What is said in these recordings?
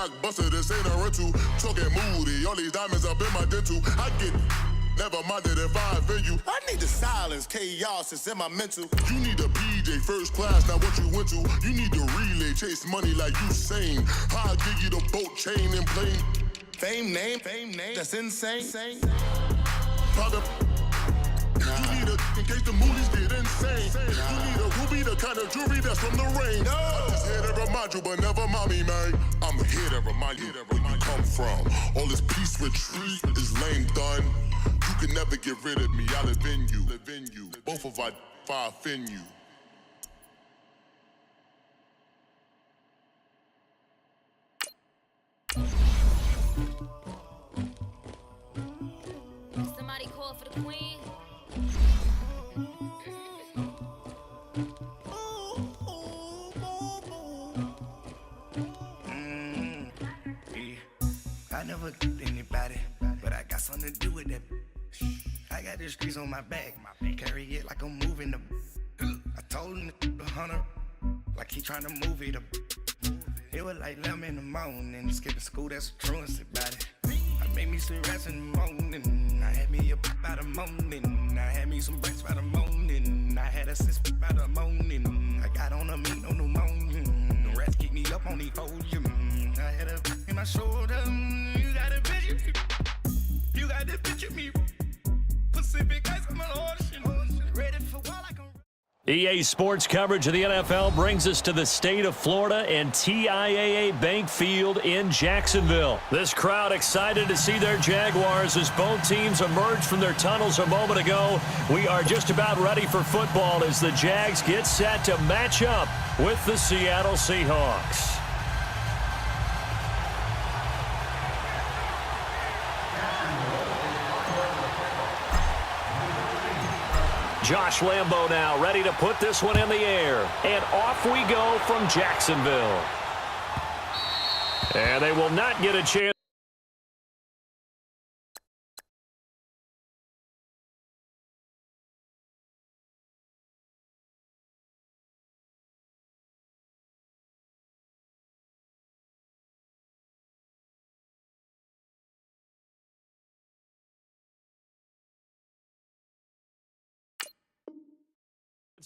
blockbuster, this ain't a rental. Talking moody, all these diamonds up in my dental. I get never minded if I offend you. I need the silence, chaos is in my mental. You need a PJ, first class, not what you went to. You need the relay, chase money like you sane. I'll give you the boat, chain, and plane. Fame name, that's insane. Private. You need a, in case the movies get insane. You need a ruby, the kind of jewelry that's from the rain. I'm just here to remind you, but never mind me, man. I'm here to remind you where you come from. All this peace retreat is lame done. You can never get rid of me, I live in you. Both of our five offend you. Somebody call for the queen. I never did anybody, but I got something to do with that. I got the streets on my back, carry it like I'm moving the. I told him the hunter, like he trying to move it up. It was like 11 in the morning, skipping school, that's a truancy about it. I made me some rats in the morning, I had me a by the morning, I had me some breaks by the morning, I had a sis by the morning, I got on a meat, no pneumonia, the rats keep me up on the podium, I had a in my shoulder, you got a picture me, you got to picture me, Pacific ice on my ocean, ready for while I can. EA Sports coverage of the NFL brings us to the state of Florida and TIAA Bank Field in Jacksonville. This crowd excited to see their Jaguars as both teams emerged from their tunnels a moment ago. We are just about ready for football as the Jags get set to match up with the Seattle Seahawks. Josh Lambo now ready to put this one in the air. And off we go from Jacksonville. And they will not get a chance.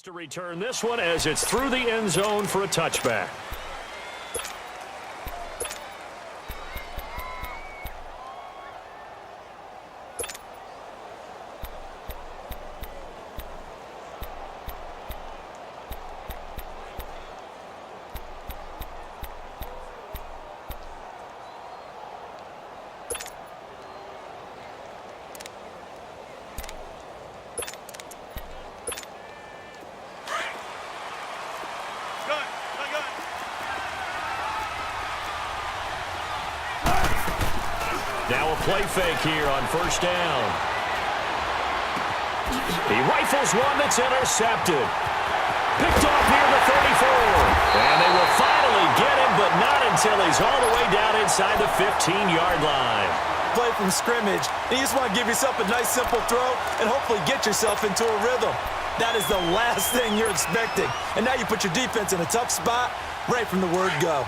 To return this one as it's through the end zone for a touchback. Now a play fake here on first down. He rifles one that's intercepted. Picked off near the 34. And they will finally get him, but not until he's all the way down inside the 15-yard line. Play from scrimmage. You just want to give yourself a nice, simple throw and hopefully get yourself into a rhythm. That is the last thing you're expecting. And now you put your defense in a tough spot right from the word go.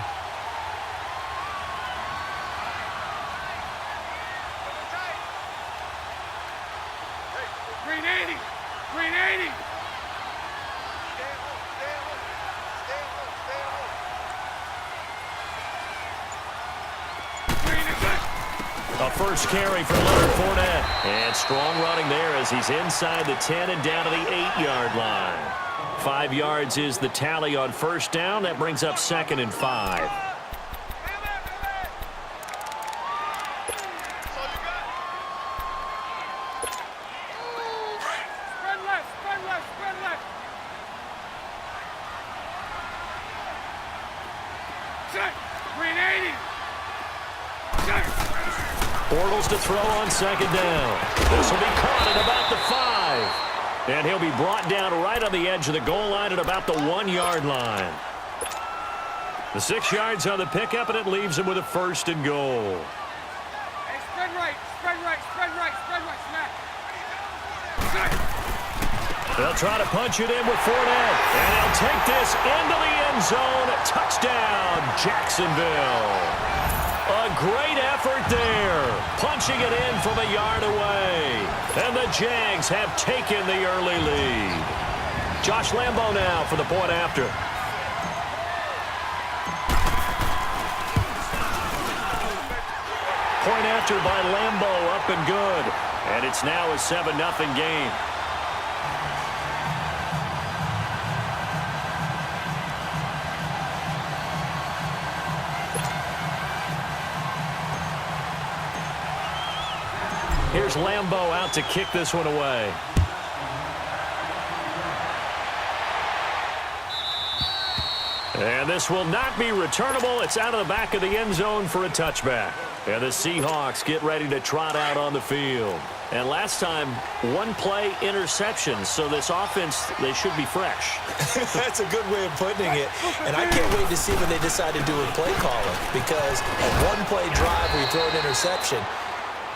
A first carry for Leonard Fournette. And strong running there as he's inside the 10 and down to the 8-yard line. 5 yards is the tally on first down. That brings up 2nd and 5. Bortles to throw on 2nd down. This will be caught at about the 5. And he'll be brought down right on the edge of the goal line at about the 1-yard line. The 6 yards on the pickup, and it leaves him with a 1st and goal. Hey, spread right, Smack. They'll try to punch it in with Fournette. And he'll take this into the end zone. Touchdown, Jacksonville. A great effort there. Punching it in from a yard away. And the Jags have taken the early lead. Josh Lambo now for the point after. Point after by Lambo, up and good. And it's now a 7-0 game. Here's Lambo out to kick this one away. And this will not be returnable. It's out of the back of the end zone for a touchback. And the Seahawks get ready to trot out on the field. And last time, one play interception. So this offense, they should be fresh. That's a good way of putting it. And I can't wait to see when they decide to do a play calling. Because a one-play drive where you throw an interception,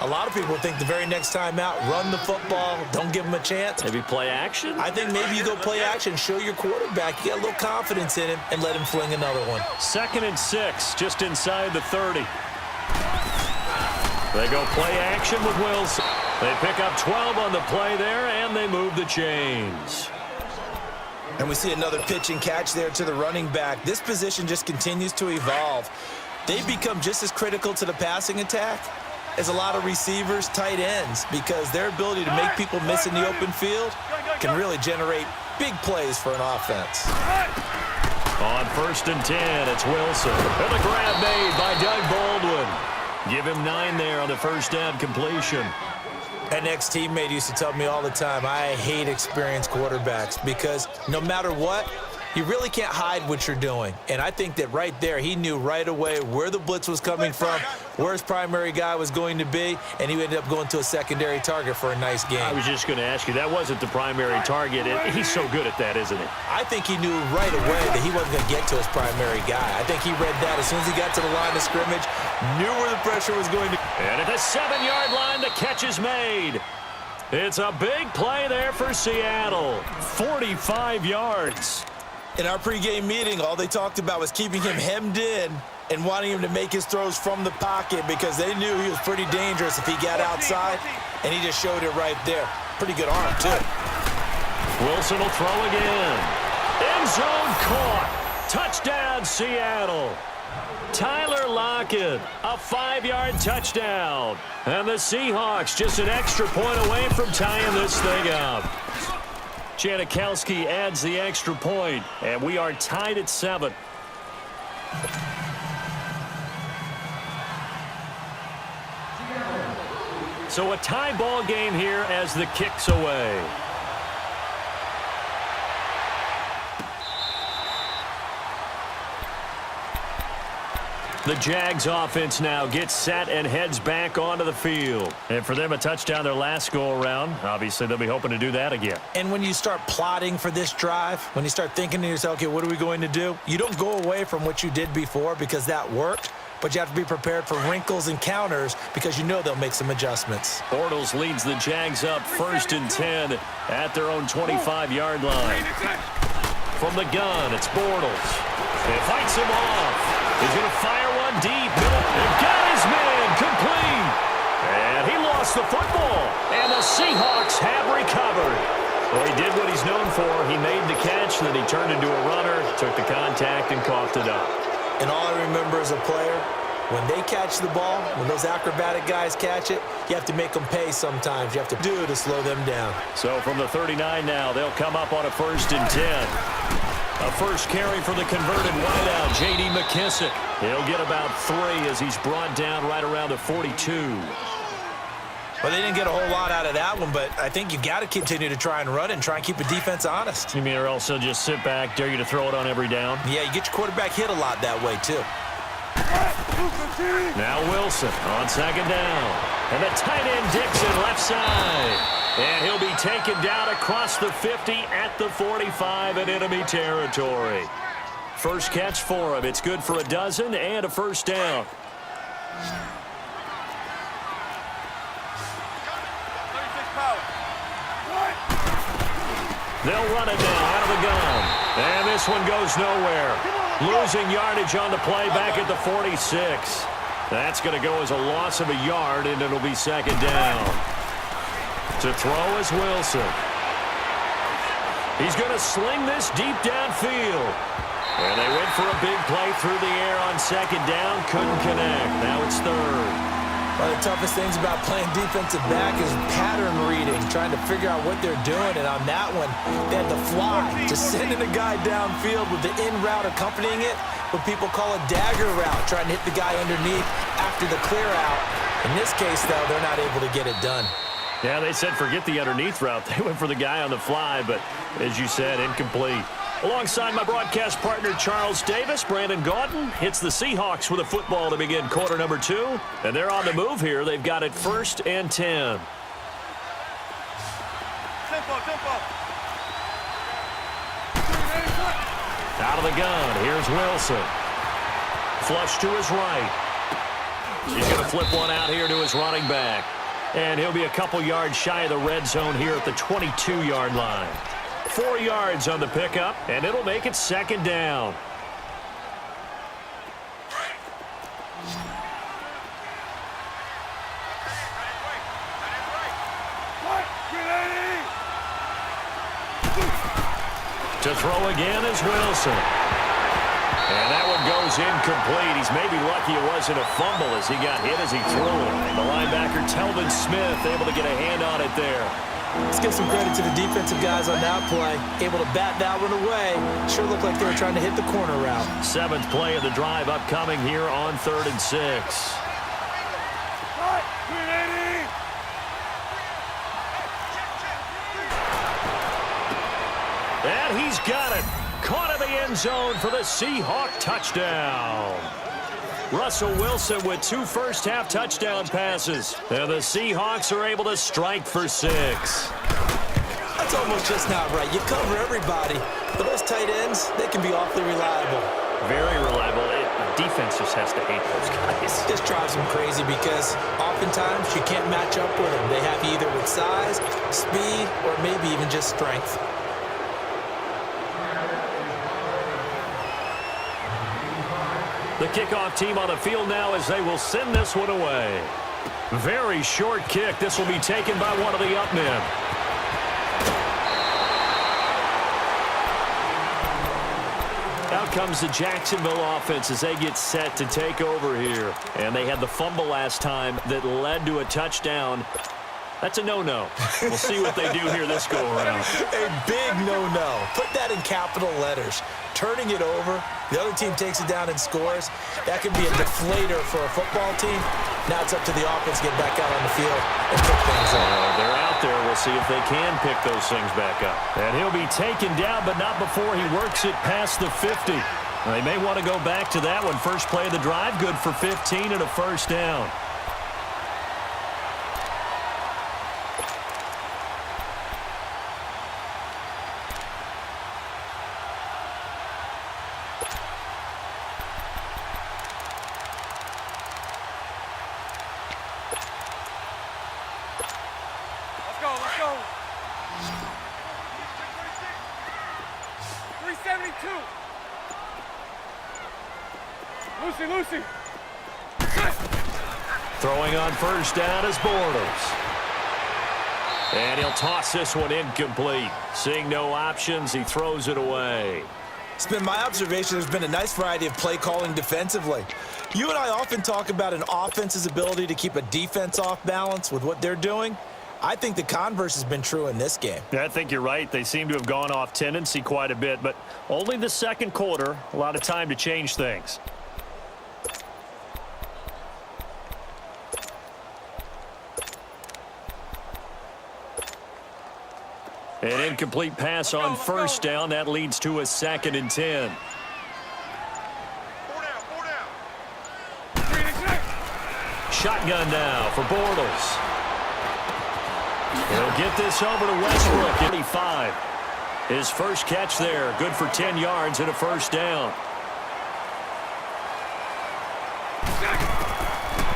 a lot of people think the very next time out, run the football, don't give him a chance. Maybe play action? I think maybe you go play action, show your quarterback, you get a little confidence in him, and let him fling another one. 2nd and 6, just inside the 30. They go play action with Wilson. They pick up 12 on the play there, and they move the chains. And we see another pitch and catch there to the running back. This position just continues to evolve. They become just as critical to the passing attack as a lot of receivers, tight ends, because their ability to make people miss in the open field can really generate big plays for an offense. On 1st and 10, it's Wilson. And the grab made by Doug Baldwin. Give him 9 there on the first down completion. An ex-teammate used to tell me all the time, I hate experienced quarterbacks because no matter what, you really can't hide what you're doing. And I think that right there, he knew right away where the blitz was coming from, where his primary guy was going to be, and he ended up going to a secondary target for a nice game. I was just going to ask you, that wasn't the primary target. He's so good at that, isn't he? I think he knew right away that he wasn't going to get to his primary guy. I think he read that as soon as he got to the line of scrimmage, knew where the pressure was going to be. And at the 7-yard line, the catch is made. It's a big play there for Seattle. 45 yards. In our pregame meeting, all they talked about was keeping him hemmed in and wanting him to make his throws from the pocket because they knew he was pretty dangerous if he got outside, and he just showed it right there. Pretty good arm, too. Wilson will throw again. End zone caught. Touchdown, Seattle. Tyler Lockett, a 5-yard touchdown. And the Seahawks just an extra point away from tying this thing up. Janikowski adds the extra point, and we are tied at 7. So a tie ball game here as the kick's away. The Jags offense now gets set and heads back onto the field. And for them, a touchdown their last go-around. Obviously, they'll be hoping to do that again. And when you start plotting for this drive, when you start thinking to yourself, okay, what are we going to do? You don't go away from what you did before because that worked, but you have to be prepared for wrinkles and counters because you know they'll make some adjustments. Bortles leads the Jags up 1st and 10 at their own 25-yard line. From the gun, it's Bortles. He fights him off. He's going to fire one deep. And got his man complete. And he lost the football. And the Seahawks have recovered. Well, he did what he's known for. He made the catch, then he turned into a runner, took the contact, and coughed it up. And all I remember as a player, when they catch the ball, when those acrobatic guys catch it, you have to make them pay sometimes. You have to do to slow them down. So from the 39 now, they'll come up on a 1st and 10. A first carry for the converted wideout, J.D. McKissick. He'll get about 3 as he's brought down right around the 42. Well, they didn't get a whole lot out of that one, but I think you got to continue to try and run it and try and keep the defense honest. You mean or else they'll just sit back, dare you to throw it on every down? Yeah, you get your quarterback hit a lot that way, too. Now Wilson on 2nd down. And the tight end Dixon left side. And he'll be taken down across the 50 at the 45 in enemy territory. First catch for him. It's good for a dozen and a first down. They'll run it now out of the gun. And this one goes nowhere. Losing yardage on the play back at the 46. That's going to go as a loss of a yard, and it'll be second down. To throw is Wilson. He's going to sling this deep downfield. And they went for a big play through the air on second down. Couldn't connect. Now it's third. One of the toughest things about playing defensive back is pattern reading, trying to figure out what they're doing. And on that one, they had to fly, just sending a guy downfield with the in route accompanying it, what people call a dagger route, trying to hit the guy underneath after the clear out. In this case, though, they're not able to get it done. Yeah, they said forget the underneath route. They went for the guy on the fly, but as you said, incomplete. Alongside my broadcast partner, Charles Davis, Brandon Gaudin hits the Seahawks with a football to begin quarter number 2. And they're on the move here. They've got it 1st and 10. Tempo. Out of the gun, here's Wilson. Flush to his right. He's going to flip one out here to his running back. And he'll be a couple yards shy of the red zone here at the 22-yard line. 4 yards on the pickup, and it'll make it second down. To throw again is Wilson. And that one goes incomplete. He's maybe lucky it wasn't a fumble as he got hit as he threw it. The linebacker, Telvin Smith, able to get a hand on it there. Let's give some credit to the defensive guys on that play. Able to bat that one away. Sure looked like they were trying to hit the corner route. 7th play of the drive upcoming here on 3rd and 6. And he's got it. Caught in the end zone for the Seahawk touchdown. Russell Wilson with 2 first-half touchdown passes. And the Seahawks are able to strike for 6. That's almost just not right. You cover everybody, but those tight ends, they can be awfully reliable. Very reliable. Defense just has to hate those guys. This drives them crazy because oftentimes you can't match up with them. They have you either with size, speed, or maybe even just strength. The kickoff team on the field now as they will send this one away. Very short kick. This will be taken by one of the up men. Out comes the Jacksonville offense as they get set to take over here. And they had the fumble last time that led to a touchdown. That's a no-no. We'll see what they do here this go-around. A big no-no. Put that in capital letters. Turning it over, the other team takes it down and scores. That could be a deflator for a football team. Now it's up to the offense to get back out on the field and pick things up. They're out there. We'll see if they can pick those things back up. And he'll be taken down, but not before he works it past the 50. They may want to go back to that one. First play of the drive, good for 15 and a first down. Let's go. 372. Lucy. Throwing on first down is Bortles. And he'll toss this one incomplete. Seeing no options, he throws it away. It's been my observation there's been a nice variety of play calling defensively. You and I often talk about an offense's ability to keep a defense off balance with what they're doing. I think the converse has been true in this game. Yeah, I think you're right. They seem to have gone off tendency quite a bit, but only the second quarter, a lot of time to change things. An incomplete pass on first down. That leads to a 2nd and 10. Shotgun now for Bortles. He'll get this over to Westbrook. 85. His first catch there. Good for 10 yards and a first down.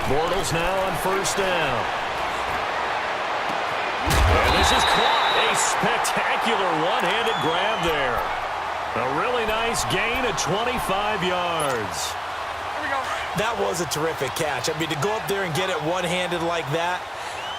Bortles now on first down. And this is caught. A spectacular one-handed grab there. A really nice gain of 25 yards. Here we go. That was a terrific catch. I mean, to go up there and get it one-handed like that,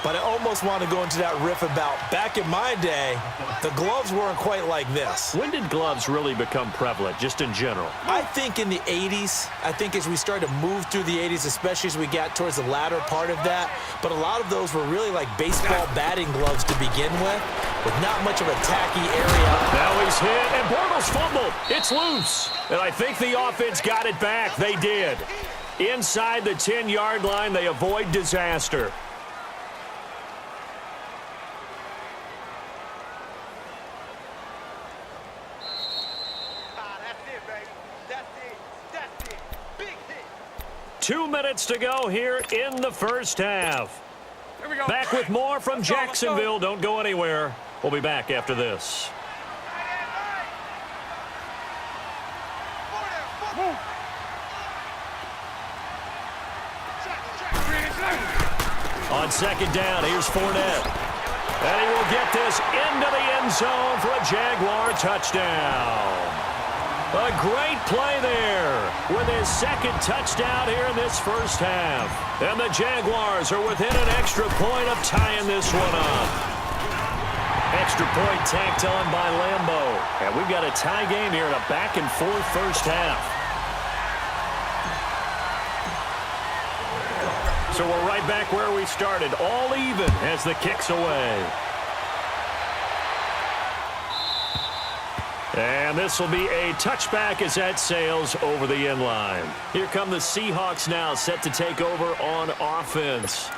but I almost want to go into that riff about back in my day, the gloves weren't quite like this. When did gloves really become prevalent, just in general? I think in the 80s. I think as we started to move through the 80s, especially as we got towards the latter part of that. But a lot of those were really like baseball batting gloves to begin with not much of a tacky area. Now he's hit, and Bortles fumbled. It's loose. And I think the offense got it back. They did. Inside the 10-yard line, they avoid disaster. That's it, baby. That's it. That's it. Big hit. 2 minutes to go here in the first half. Here we go. Back with more from Let's go, Jacksonville. Don't go anywhere. We'll be back after this. On second down, here's Fournette. And he will get this into the end zone for a Jaguar touchdown. A great play there with his second touchdown here in this first half. And the Jaguars are within an extra point of tying this one up. Extra point tacked on by Lambeau. And we've got a tie game here in a back-and-forth first half. So we're right back where we started, all even as the kick's away. And this will be a touchback as that sails over the end line. Here come the Seahawks now, set to take over on offense.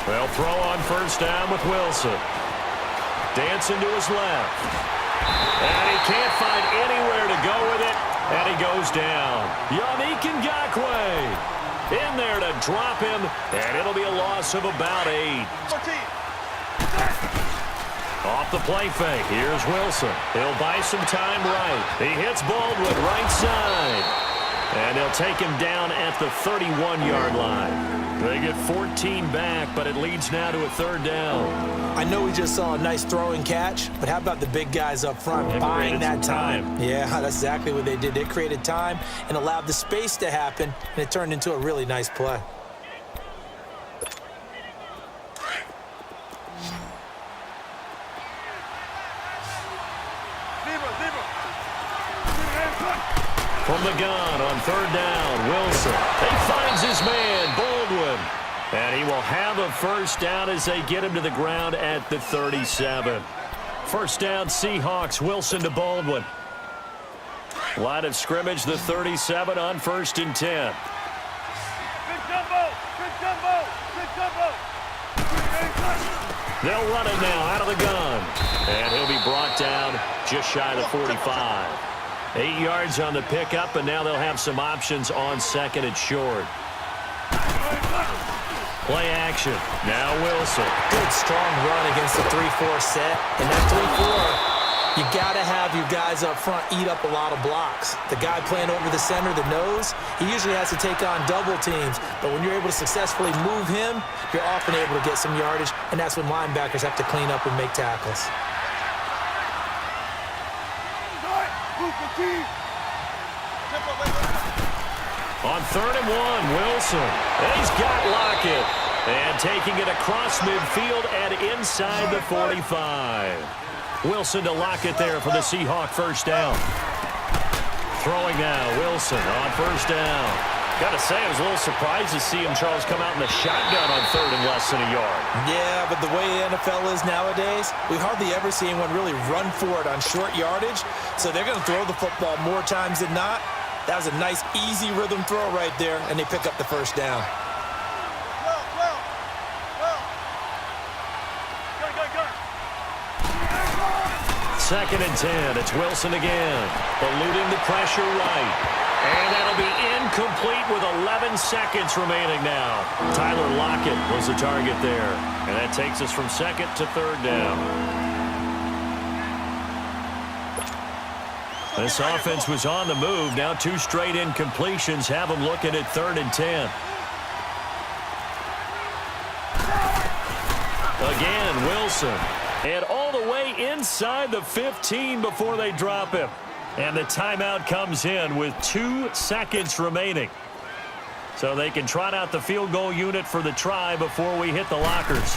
They'll throw on first down with Wilson. Dancing to his left. And he can't find anywhere to go with it. And he goes down. Yannick Ngakoue in there to drop him. And it'll be a loss of about 8. 14. Off the play fake. Here's Wilson. He'll buy some time right. He hits Baldwin right side. And they'll take him down at the 31-yard line. They get 14 back, but it leads now to a third down. I know we just saw a nice throwing catch, but how about the big guys up front buying that time? Yeah, that's exactly what they did. They created time and allowed the space to happen, and it turned into a really nice play. From the gun on third down, Wilson. He finds his man, Baldwin. And he will have a first down as they get him to the ground at the 37. First down, Seahawks, Wilson to Baldwin. Line of scrimmage, the 37 on 1st and 10. Big jumbo. Big jumbo. Big jumbo. They'll run it now out of the gun. And he'll be brought down just shy of the 45. 8 yards on the pickup, and now they'll have some options on second and short. Play action. Now Wilson. Good, strong run against the 3-4 set. And that 3-4, you got to have your guys up front eat up a lot of blocks. The guy playing over the center, the nose, he usually has to take on double teams. But when you're able to successfully move him, you're often able to get some yardage, and that's when linebackers have to clean up and make tackles. On 3rd and 1, Wilson. And he's got Lockett. And taking it across midfield and inside the 45. Wilson to Lockett there for the Seahawk first down. Throwing now, Wilson on first down. Got to say, I was a little surprised to see him, Charles, come out in the shotgun on 3rd and less than a yard. Yeah, but the way the NFL is nowadays, we hardly ever see anyone really run for it on short yardage. So they're going to throw the football more times than not. That was a nice, easy rhythm throw right there, and they pick up the first down. Second and 10. It's Wilson again. Eluding the pressure right. And that'll be incomplete with 11 seconds remaining now. Tyler Lockett was the target there. And that takes us from second to third down. This offense was on the move. Now 2 straight incompletions have them looking at 3rd and 10. Again, Wilson. And all the way inside the 15 before they drop him. And the timeout comes in with 2 seconds remaining. So they can trot out the field goal unit for the try before we hit the lockers.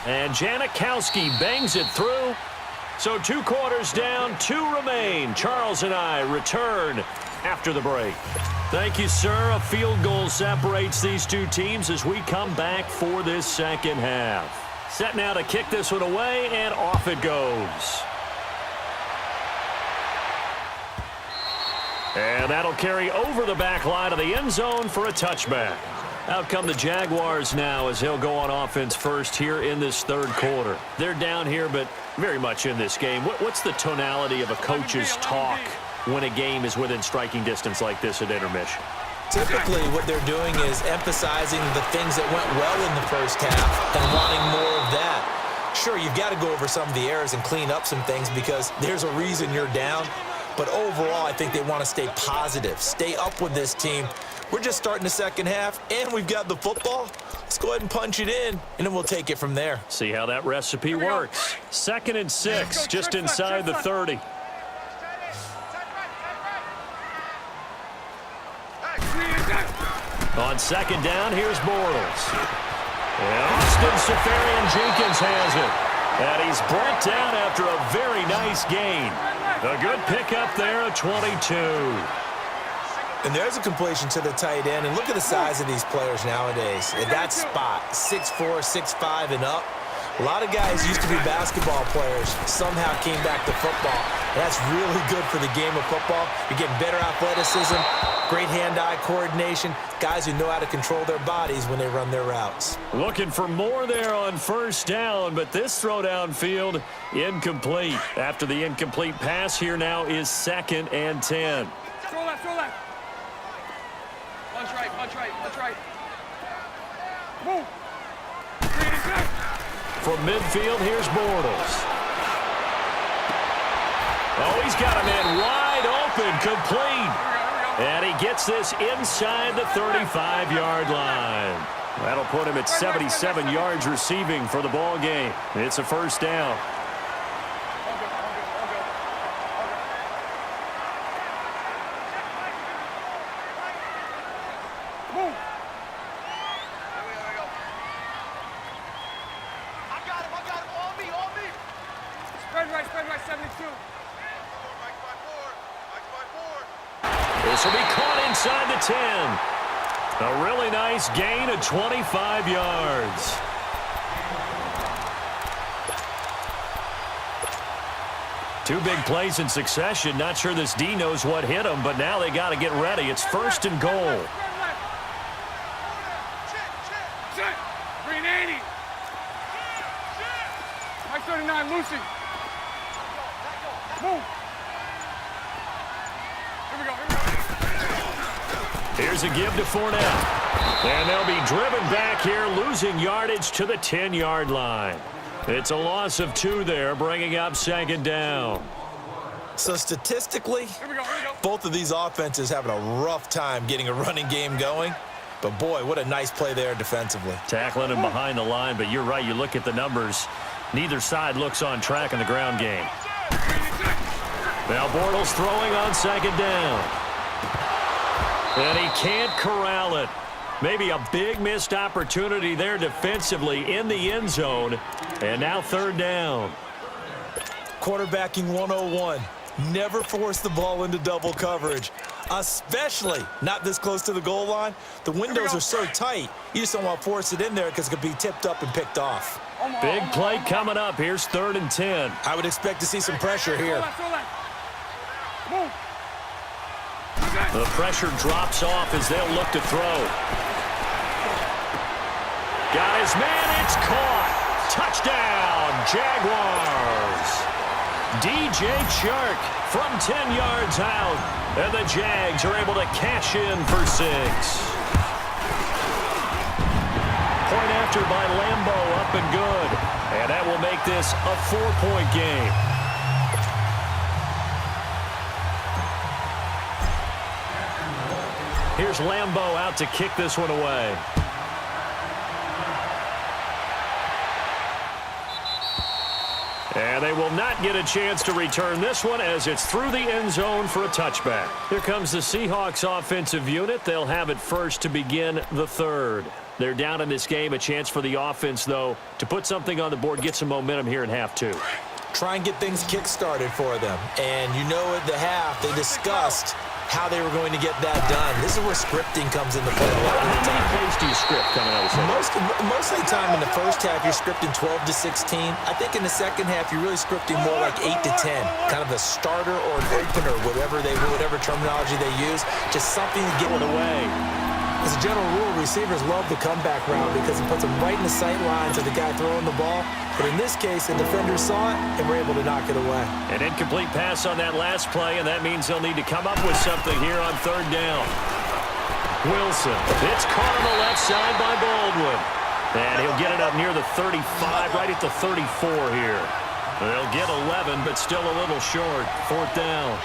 And Janikowski bangs it through. So 2 quarters down, 2 remain. Charles and I return after the break. Thank you, sir. A field goal separates these 2 teams as we come back for this second half. Set now to kick this one away, and off it goes. And that'll carry over the back line of the end zone for a touchback. Out come the Jaguars now as they'll go on offense first here in this 3rd quarter. They're down here, but very much in this game. What's the tonality of a coach's talk when a game is within striking distance like this at intermission? Typically, what they're doing is emphasizing the things that went well in the first half and wanting more of that. Sure, you've got to go over some of the errors and clean up some things because there's a reason you're down. But overall, I think they want to stay positive, stay up with this team. We're just starting the second half, and we've got the football. Let's go ahead and punch it in, and then we'll take it from there. See how that recipe works. 2nd and 6, just inside the 30. On 2nd down, here's Bortles. And Austin Seferian-Jenkins has it. And he's brought down after a very nice gain. A good pickup there at 22. And there's a completion to the tight end. And look at the size of these players nowadays. At that spot, 6'4", 6'5", and up. A lot of guys used to be basketball players, somehow came back to football. And that's really good for the game of football. You're getting better athleticism, great hand-eye coordination, guys who know how to control their bodies when they run their routes. Looking for more there on 1st down, but this throw downfield incomplete. After the incomplete pass, here now is 2nd and 10. Throw left. Punch right. Move. From midfield, here's Bortles. Oh, he's got him in wide open, complete. And he gets this inside the 35-yard line. That'll put him at 77 yards receiving for the ball game. It's a 1st down. Spread right, 72. This will be caught inside the 10. A really nice gain of 25 yards. Two big plays in succession. Not sure this D knows what hit him, but now they got to get ready. It's 1st and goal. Green 80. Mike 39, Lucy. Move. Here we go. Here's a give to Fournette. And they'll be driven back here, losing yardage to the 10-yard line. It's a loss of 2 there, bringing up 2nd down. So statistically, Here we go. both of these offenses having a rough time getting a running game going. But, boy, what a nice play there defensively. Tackling him behind the line, but you're right. You look at the numbers. Neither side looks on track in the ground game. Now Bortles throwing on 2nd down. And he can't corral it. Maybe a big missed opportunity there defensively in the end zone. And now 3rd down. Quarterbacking 101. Never force the ball into double coverage, especially not this close to the goal line. The windows are so tight, you just don't want to force it in there because it could be tipped up and picked off. Big play coming up. Here's 3rd and 10. I would expect to see some pressure here. Move. The pressure drops off as they'll look to throw. Got his man. It's caught. Touchdown, Jaguars. DJ Chark from 10 yards out. And the Jags are able to cash in for 6. Point after by Lambeau, up and good. And that will make this a 4-point game. Here's Lambeau out to kick this one away. And they will not get a chance to return this one as it's through the end zone for a touchback. Here comes the Seahawks offensive unit. They'll have it first to begin the third. They're down in this game. A chance for the offense, though, to put something on the board, get some momentum here in half two. Try and get things kick-started for them. And you know at the half, they discussed how they were going to get that done. This is where scripting comes into play a lot of the time. How many plays do you script coming out of the Most of the time in the first half, you're scripting 12 to 16. I think in the second half, you're really scripting more like 8 to 10. Kind of a starter or an opener, whatever terminology they use. Just something to get it away. As a general rule, receivers love the comeback route because it puts them right in the sight lines of the guy throwing the ball. But in this case, the defender saw it and were able to knock it away. An incomplete pass on that last play, and that means they'll need to come up with something here on third down. Wilson. It's caught on the left side by Baldwin. And he'll get it up near the 35, right at the 34 here. They'll get 11, but still a little short. Fourth down.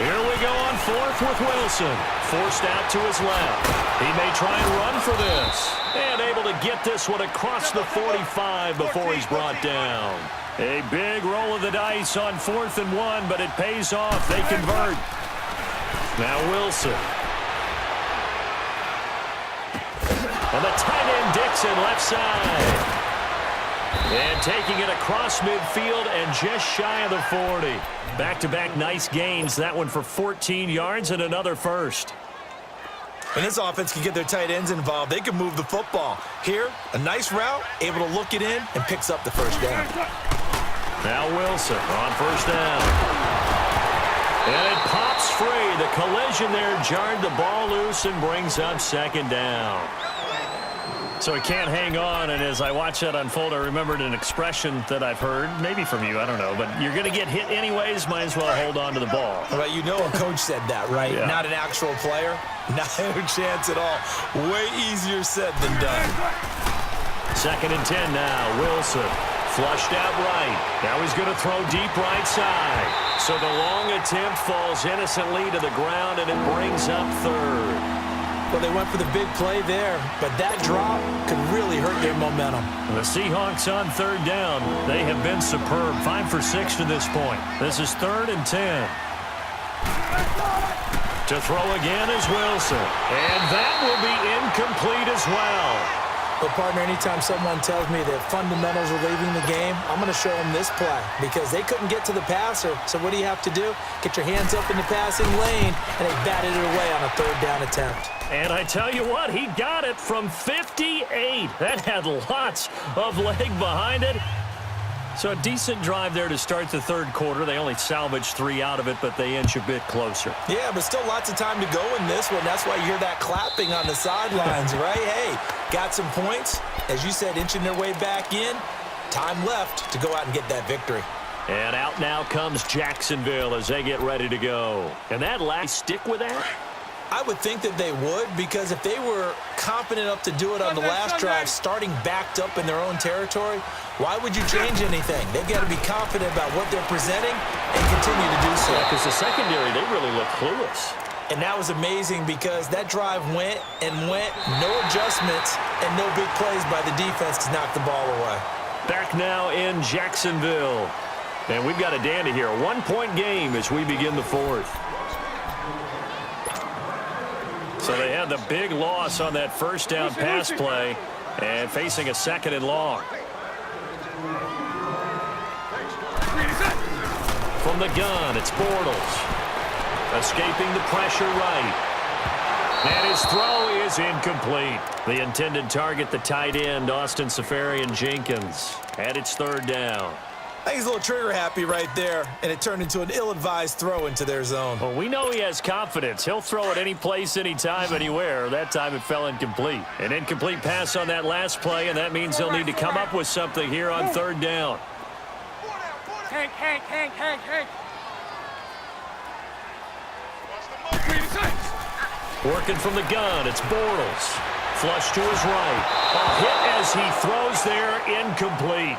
Here we go on fourth with Wilson. Forced out to his left. He may try and run for this. And able to get this one across the 45 before he's brought down. A big roll of the dice on 4th and 1, but it pays off. They convert. Now Wilson. And the tight end Dixon left side. And taking it across midfield and just shy of the 40. Back-to-back nice gains. That one for 14 yards and another first. When this offense can get their tight ends involved, they can move the football. Here, a nice route, able to look it in, and picks up the first down. Now Wilson on first down. And it pops free. The collision there jarred the ball loose and brings up second down. So he can't hang on, and as I watch that unfold, I remembered an expression that I've heard, maybe from you, I don't know, but you're going to get hit anyways, might as well hold on to the ball. Well, you know a coach said that, right? Yeah. Not an actual player. No chance at all. Way easier said than done. 2nd and 10 now. Wilson flushed out right. Now he's going to throw deep right side. So the long attempt falls innocently to the ground, and it brings up third. Well, they went for the big play there, but that drop could really hurt their momentum. The Seahawks on third down. They have been superb. 5 for 6 to this point. This is 3rd and 10. To throw again is Wilson. And that will be incomplete as well. But, partner, anytime someone tells me that fundamentals are leaving the game, I'm going to show them this play because they couldn't get to the passer. So what do you have to do? Get your hands up in the passing lane, and they batted it away on a third down attempt. And I tell you what, he got it from 58. That had lots of leg behind it. So a decent drive there to start the third quarter. They only salvaged 3 out of it, but they inch a bit closer. Yeah, but still lots of time to go in this one. That's why you hear that clapping on the sidelines, right? Hey, got some points. As you said, inching their way back in. Time left to go out and get that victory. And out now comes Jacksonville as they get ready to go. And that last stick with that? I would think that they would, because if they were confident enough to do it on the last drive, starting backed up in their own territory, why would you change anything? They've got to be confident about what they're presenting and continue to do so. Yeah, because the secondary, they really look clueless. And that was amazing because that drive went and went, no adjustments, and no big plays by the defense to knock the ball away. Back now in Jacksonville. And we've got a dandy here. A 1-point game as we begin the fourth. So they had the big loss on that first down pass play and facing a 2nd and long. From the gun, it's Bortles. Escaping the pressure right. And his throw is incomplete. The intended target, the tight end, Austin Seferian-Jenkins. And it's 3rd down. I think he's a little trigger happy right there, and it turned into an ill-advised throw into their zone. Well, we know he has confidence. He'll throw it any place, anytime, anywhere. That time it fell incomplete. An incomplete pass on that last play, and that means they'll need to come up with something here on 3rd down. Hank. Working from the gun, it's Bortles. Flush to his right. A hit as he throws there, incomplete.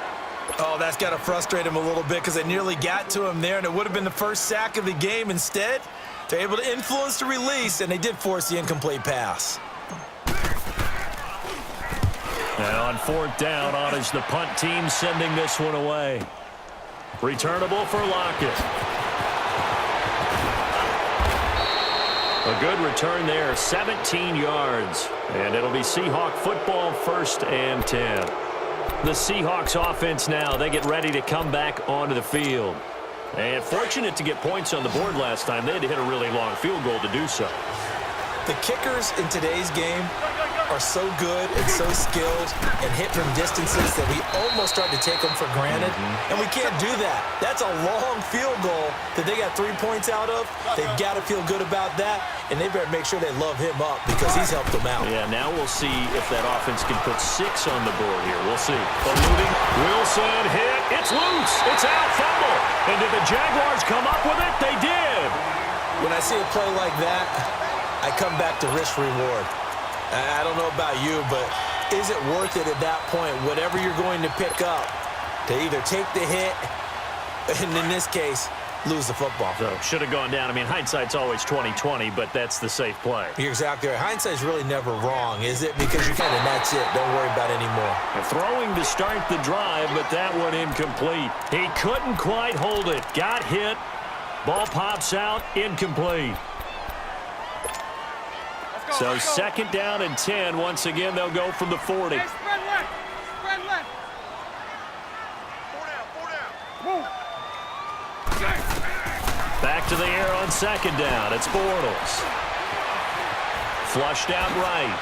Oh, that's got to frustrate him a little bit because they nearly got to him there, and it would have been the first sack of the game. Instead, they're able to influence the release, and they did force the incomplete pass. And on fourth down, on is the punt team sending this one away. Returnable for Lockett. A good return there, 17 yards. And it'll be Seahawk football, 1st and 10. The Seahawks offense now, they get ready to come back onto the field. And fortunate to get points on the board last time. They had to hit a really long field goal to do so. The kickers in today's game are so good and so skilled and hit from distances that we almost start to take them for granted, and we can't do that. That's a long field goal that they got 3 points out of. They've got to feel good about that, and they better make sure they love him up because he's helped them out. Yeah, now we'll see if that offense can put 6 on the board here. We'll see. Eluding. Wilson hit. It's loose. It's out. Fumble. And did the Jaguars come up with it? They did. When I see a play like that, I come back to risk-reward. I don't know about you, but is it worth it at that point, whatever you're going to pick up, to either take the hit, and in this case, lose the football? So, should have gone down. I mean, hindsight's always 20/20, but that's the safe play. You're exactly right. Hindsight's really never wrong, is it? Because you and that's it. Don't worry about it anymore. Throwing to start the drive, but that one incomplete. He couldn't quite hold it. Got hit. Ball pops out. Incomplete. So 2nd down and 10. Once again, they'll go from the 40. Hey, spread left. Spread left. 4 down. Move. Back to the air on 2nd down. It's Bortles. Flushed out right.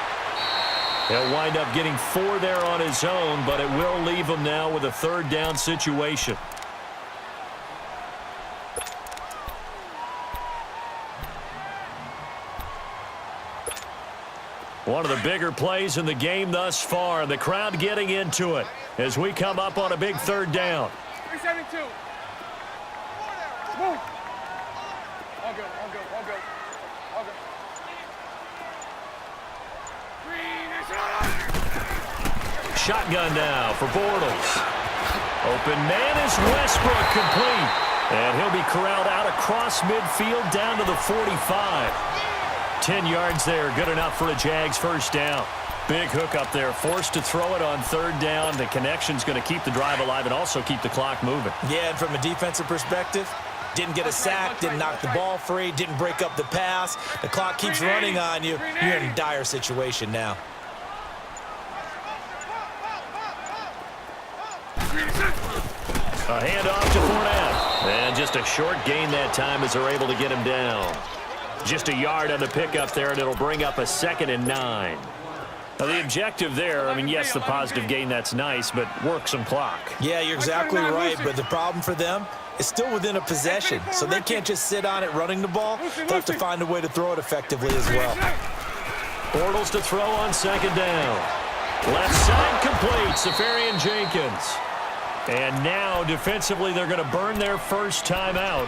He'll wind up getting 4 there on his own, but it will leave him now with a 3rd down situation. One of the bigger plays in the game thus far. The crowd getting into it as we come up on a big 3rd down. 372. Move. All go. Shotgun now for Bortles. Open man is Westbrook, complete. And he'll be corralled out across midfield down to the 45. 10 yards there, good enough for a Jags 1st down. Big hook up there, forced to throw it on 3rd down. The connection's going to keep the drive alive and also keep the clock moving. Yeah, and from a defensive perspective, didn't get a sack, didn't knock the ball free, didn't break up the pass. The clock keeps running on you. You're in a dire situation now. A handoff to Fournette. And just a short gain that time as they're able to get him down. Just a yard on the pickup there, and it'll bring up a 2nd and 9. Now, the objective there, I mean, yes, the positive gain, that's nice, but work some clock. Yeah, you're exactly right, but the problem for them is still within a possession, so they can't just sit on it running the ball. They'll have to find a way to throw it effectively as well. Bortles to throw on 2nd down. Left side complete, Safarian Jenkins. And now, defensively, they're going to burn their 1st time out.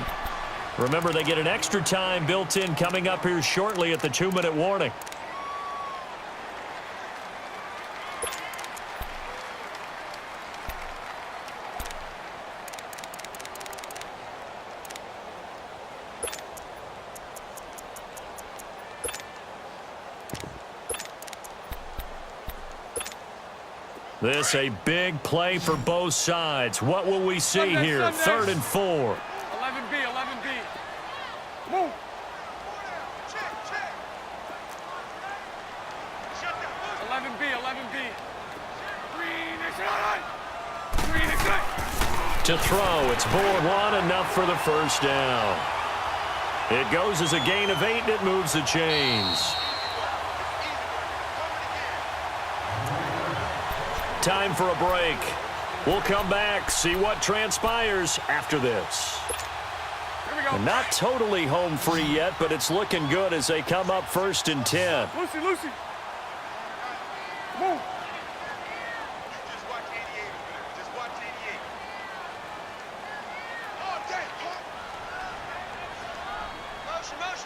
Remember, they get an extra time built in coming up here shortly at the 2-minute warning. This a big play for both sides. What will we see here? 3rd and 4. 11B. Move. 11B. Green is good. To throw, it's board 1, enough for the 1st down. It goes as a gain of 8, and it moves the chains. Time for a break. We'll come back, see what transpires after this. And not totally home free yet, but it's looking good as they come up 1st and 10. Lucy. Move. Just watch 88. Just watch 88. Oh, damn.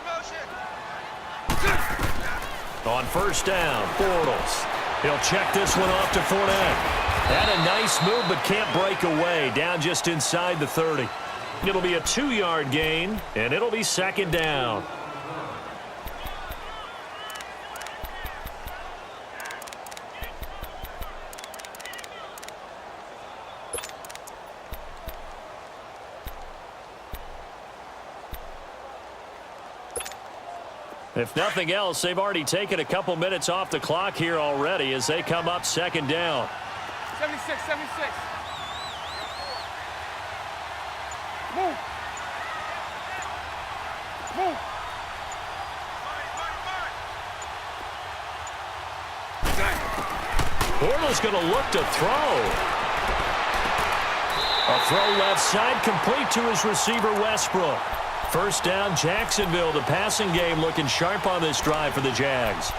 Motion. On 1st down, Bortles. He'll check this one off to Fournette. Had a nice move, but can't break away. Down just inside the 30. It'll be a 2-yard gain, and it'll be second down. If nothing else, they've already taken a couple minutes off the clock here already as they come up second down. 76, 76. Move. Move. Bortles going to look to throw. A throw left side, complete to his receiver, Westbrook. First down, Jacksonville. The passing game looking sharp on this drive for the Jags.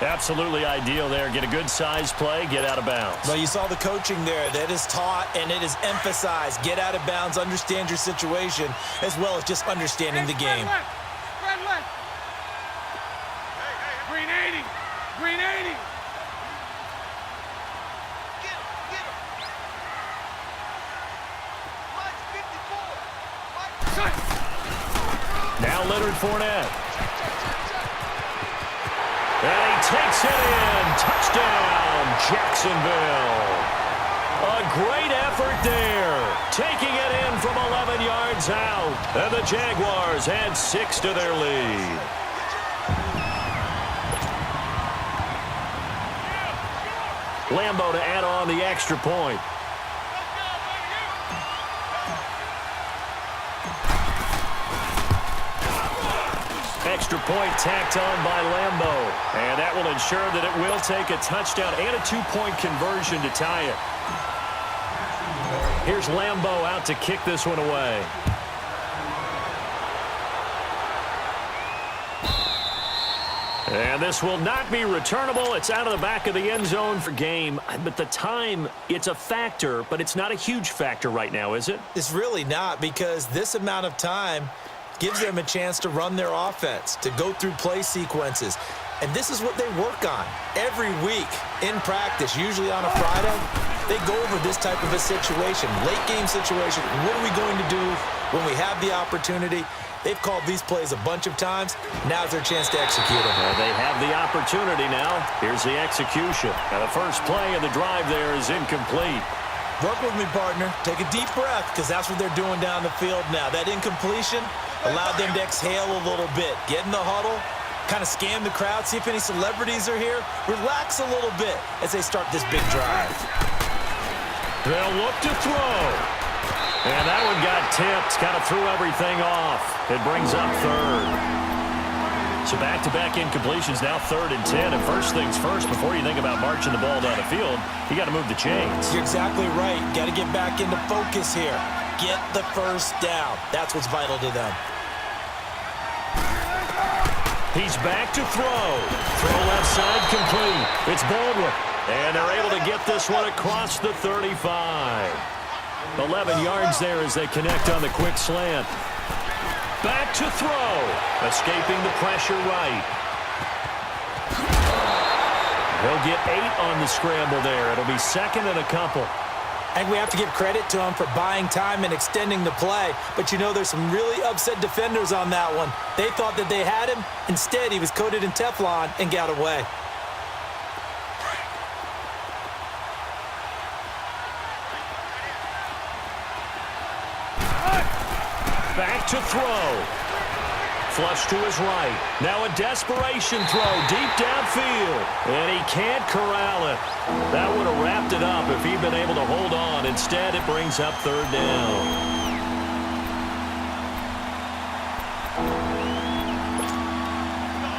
Absolutely ideal there. Get a good size play, get out of bounds. Well, you saw the coaching there. That is taught and it is emphasized. Get out of bounds, understand your situation, as well as just understanding the game. Spread left. Green 80. Green 80. Get him. Mike's 54. Now Leonard Fournette. And he takes it in. Touchdown, Jacksonville. A great effort there. Taking it in from 11 yards out. And the Jaguars add 6 to their lead. Lambeau to add on the extra point. Extra point tacked on by Lambeau. And that will ensure that it will take a touchdown and a 2-point conversion to tie it. Here's Lambeau out to kick this one away. And this will not be returnable. It's out of the back of the end zone for game. But the time, it's a factor, but it's not a huge factor right now, is it? It's really not, because this amount of time gives them a chance to run their offense, to go through play sequences. And this is what they work on every week in practice, usually on a Friday. They go over this type of a situation, late game situation. What are we going to do when we have the opportunity? They've called these plays a bunch of times. Now's their chance to execute them. Well, they have the opportunity now. Here's the execution. And the first play of the drive there is incomplete. Work with me, partner. Take a deep breath, because that's what they're doing down the field now. That incompletion allowed them to exhale a little bit. Get in the huddle, kind of scan the crowd, see if any celebrities are here. Relax a little bit as they start this big drive. They'll look to throw. And that one got tipped, kind of threw everything off. It brings up third. So back-to-back incompletions, now 3rd and 10. And first things first, before you think about marching the ball down the field, you got to move the chains. You're exactly right. Got to get back into focus here. Get the first down. That's what's vital to them. He's back to throw. Throw left side complete. It's Baldwin. And they're able to get this one across the 35. 11 yards there as they connect on the quick slant. Back to throw. Escaping the pressure right. He'll get 8 on the scramble there. It'll be second and a couple. I think we have to give credit to him for buying time and extending the play. But, you know, there's some really upset defenders on that one. They thought that they had him. Instead, he was coated in Teflon and got away. Back to throw. Flush to his right. Now a desperation throw deep downfield. And he can't corral it. That would have wrapped it up if he'd been able to hold on. Instead, it brings up 3rd down.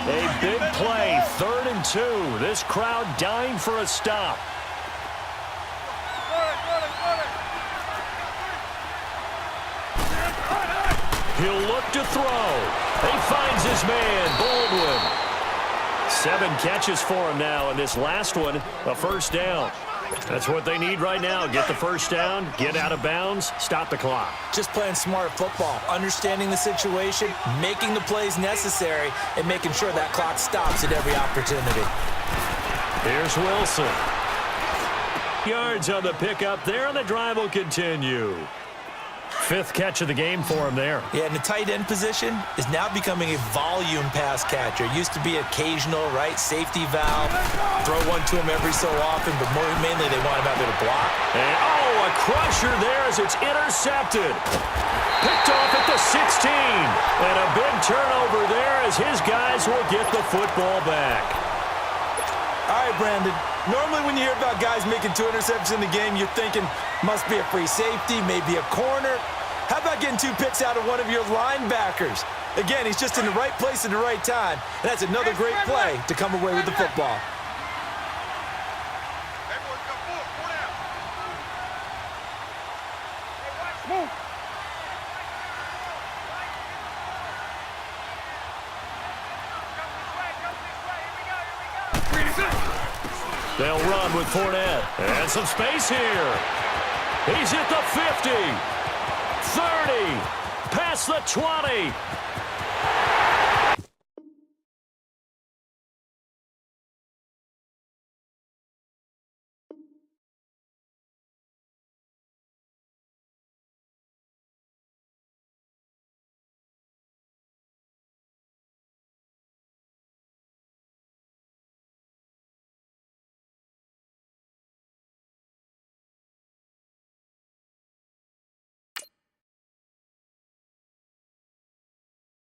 A big play, 3rd and 2. This crowd dying for a stop. He'll look to throw. He finds his man, Baldwin. 7 catches for him now, and this last one, a first down. That's what they need right now. Get the first down, get out of bounds, stop the clock. Just playing smart football, understanding the situation, making the plays necessary, and making sure that clock stops at every opportunity. Here's Wilson. yards on the pickup there, and the drive will continue. 5th catch of the game for him there. Yeah, and the tight end position is now becoming a volume pass catcher. Used to be occasional, right, safety valve. Throw one to him every so often, but mainly they want him out there to block. And, a crusher there as it's intercepted. Picked off at the 16. And a big turnover there as his guys will get the football back. All right, Brandon. Normally when you hear about guys making 2 interceptions in the game, you're thinking must be a free safety, maybe a corner. How about getting 2 picks out of one of your linebackers? Again, he's just in the right place at the right time, and that's another great play to come away with the football. Move. They'll run with Fournette. And some space here. He's at the 50. 30. Past the 20.